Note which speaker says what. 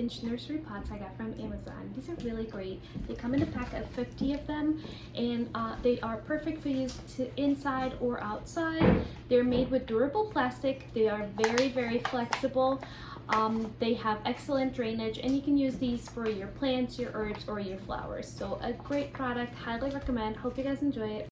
Speaker 1: inch nursery pots I got from Amazon. These are really great. They come in a pack of 50 of them, and they are perfect for use to inside or outside. They're made with durable plastic. They are very, very flexible. They have excellent drainage, and you can use these for your plants, your herbs, or your flowers. So a great product, highly recommend. Hope you guys enjoy it.